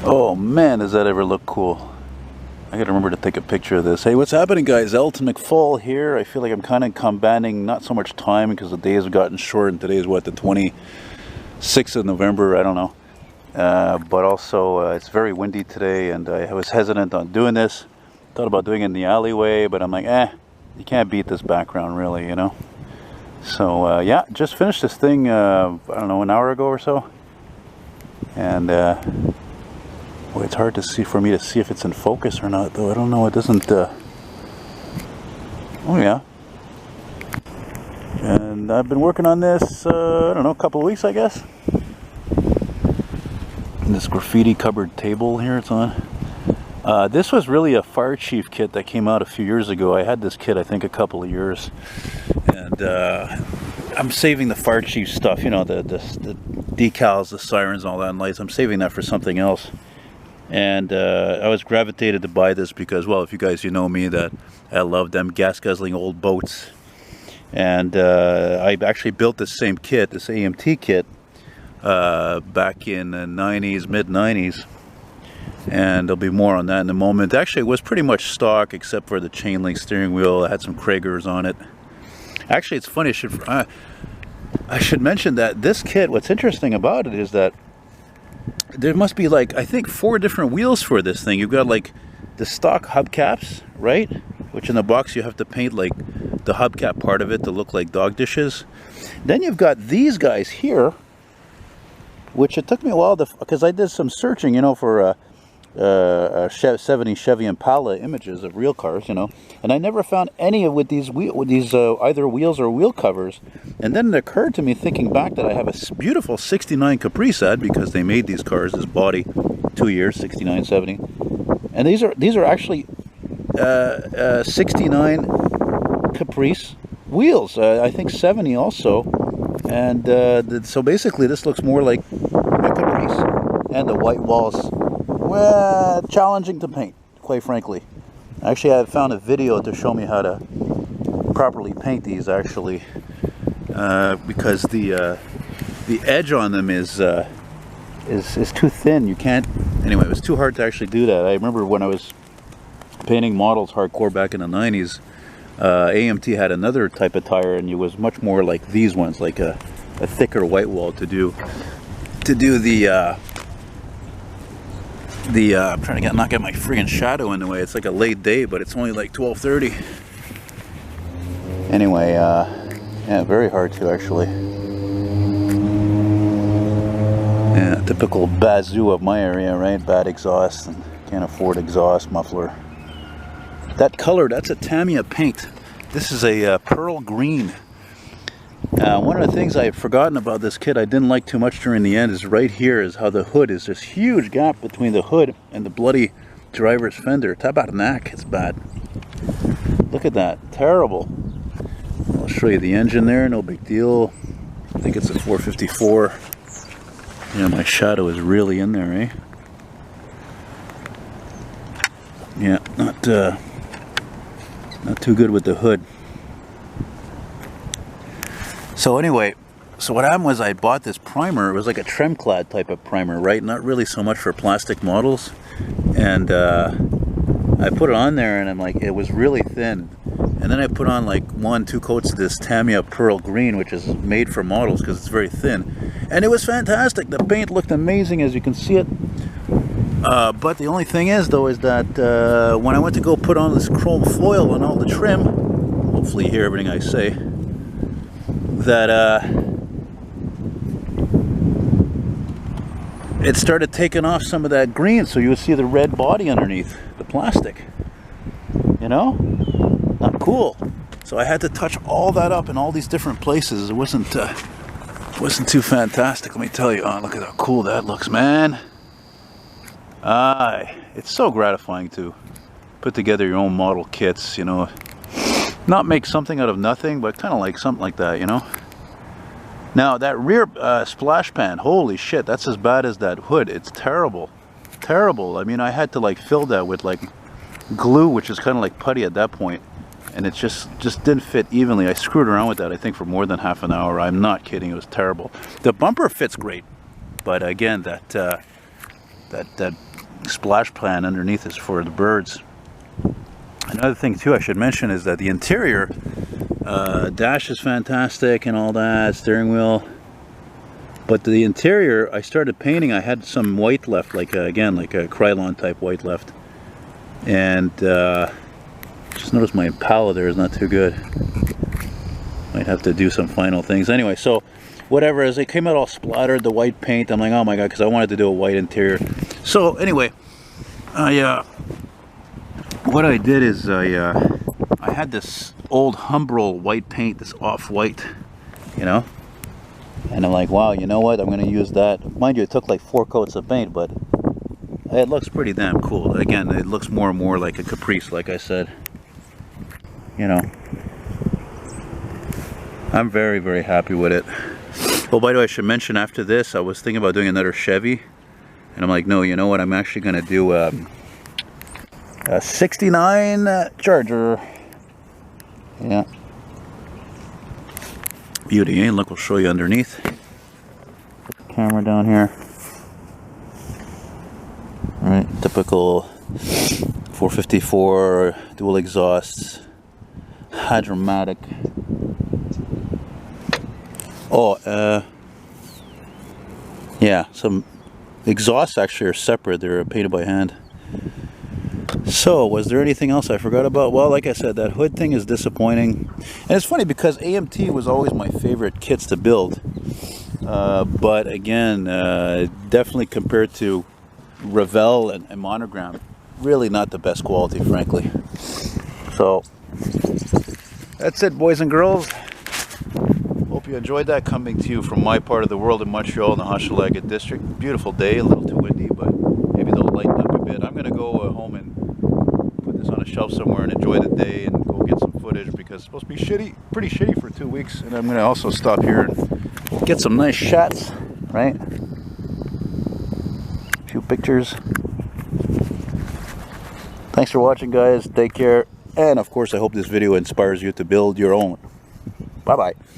Oh man, does that ever look cool. I gotta remember to take a picture of this. Hey, what's happening, guys? Elton McFall here. I feel like I'm kind of combating not so much time because the days have gotten short, and today is what, the 26th of November? I don't know. But also it's very windy today, and I was hesitant on doing this. Thought about doing it in the alleyway, but I'm like, you can't beat this background really, you know. So yeah, just finished this thing I don't know, an hour ago or so, and well, it's hard to see for me to see if it's in focus or not, though. I don't know. It doesn't. Oh yeah. And I've been working on this. I don't know, a couple of weeks, I guess. And this graffiti covered table here it's on. This was really a fire chief kit that came out a few years ago. I had this kit, I think, a couple of years, and I'm saving the fire chief stuff. You know, the decals, the sirens, all that, and lights. I'm saving that for something else. And I was gravitated to buy this because, well, if you guys, you know me, that I love them gas guzzling old boats. And I actually built this same kit, this AMT kit, back in the 90s, mid 90s. And there'll be more on that in a moment. Actually, it was pretty much stock except for the chain link steering wheel. It had some Kragers on it. Actually, it's funny, I should mention that this kit, what's interesting about it is that there must be, like, I think 4 different wheels for this thing. You've got like the stock hubcaps, right? Which in the box you have to paint like the hubcap part of it to look like dog dishes. Then you've got these guys here, which it took me a while to, because I did some searching, you know, for 70 Chevy Impala images of real cars, you know, and I never found any of with these either wheels or wheel covers. And then it occurred to me, thinking back, that I have a beautiful 69 Caprice ad, because they made these cars, this body, 2 years, 69, 70, and these are actually 69 Caprice wheels. I think 70 also, and so basically this looks more like a Caprice, and the white walls. Well, challenging to paint, quite frankly. Actually, I found a video to show me how to properly paint these, actually, because the edge on them is too thin. You can't. Anyway, it was too hard to actually do that. I remember when I was painting models hardcore back in the 90s, AMT had another type of tire, and it was much more like these ones, like a thicker white wall to do I'm trying to not get my friggin' shadow in the way. It's like a late day, but it's only like 12:30. Anyway, yeah, very hard to actually. Yeah, typical bazoo of my area, right? Bad exhaust, and can't afford exhaust muffler. That color, that's a Tamiya paint. This is a pearl green. One of the things I had forgotten about this kit I didn't like too much during the end is right here is how the hood is this huge gap between the hood and the bloody driver's fender. Tabarnak, it's bad. Look at that, terrible. I'll show you the engine there, no big deal. I think it's a 454. Yeah, my shadow is really in there, eh? Yeah, not too good with the hood. So anyway, so what happened was I bought this primer. It was like a trim-clad type of primer, right? Not really so much for plastic models. And I put it on there, and I'm like, it was really thin. And then I put on like 1-2 coats of this Tamiya Pearl Green, which is made for models because it's very thin. And it was fantastic. The paint looked amazing, as you can see it. But the only thing is, though, is that when I went to go put on this chrome foil on all the trim, hopefully you hear everything I say, that it started taking off some of that green, so you would see the red body underneath the plastic. You know, not cool. So I had to touch all that up in all these different places. It wasn't too fantastic, let me tell you. Oh, look at how cool that looks, man. It's so gratifying to put together your own model kits, you know. Not make something out of nothing, but kind of like something like that, you know. Now that rear splash pan, holy shit, that's as bad as that hood. It's terrible, terrible. I mean, I had to like fill that with like glue, which is kind of like putty at that point, and it just didn't fit evenly. I screwed around with that, I think, for more than half an hour. I'm not kidding, it was terrible. The bumper fits great, but again, that splash pan underneath is for the birds. Another thing too I should mention is that the interior dash is fantastic and all that, steering wheel, but the interior I started painting. I had some white left, like again like a Krylon type white left, and just noticed my Impala there is not too good. Might have to do some final things anyway. So whatever, as they came out all splattered, the white paint, I'm like, oh my god, because I wanted to do a white interior. So anyway, what I did is I had this old Humbrol white paint, this off-white, you know, and I'm like, wow, you know what, I'm going to use that. Mind you, it took like 4 coats of paint, but it looks pretty damn cool. Again, it looks more and more like a Caprice, like I said, you know. I'm very, very happy with it. Oh, by the way, I should mention, after this, I was thinking about doing another Chevy, and I'm like, no, you know what, I'm actually going to do a 69 Charger. Yeah. Beauty, eh? Look, we'll show you underneath. Put the camera down here. Alright, typical 454 dual exhausts, Hydromatic. Oh, yeah, some exhausts actually are separate. They're painted by hand. So, was there anything else I forgot about? Well, like I said, that hood thing is disappointing. And it's funny because AMT was always my favorite kits to build. But again, definitely compared to Revell and Monogram, really not the best quality, frankly. So, that's it, boys and girls. Hope you enjoyed that, coming to you from my part of the world in Montreal in the Hochelaga district. Beautiful day, a little too windy, but maybe they'll lighten up a bit. I'm going to go home and put this on a shelf somewhere and enjoy the day and go get some footage, because it's supposed to be shitty, pretty shitty for 2 weeks. And I'm going to also stop here and get some nice shots, right? A few pictures. Thanks for watching, guys. Take care. And of course, I hope this video inspires you to build your own. Bye-bye.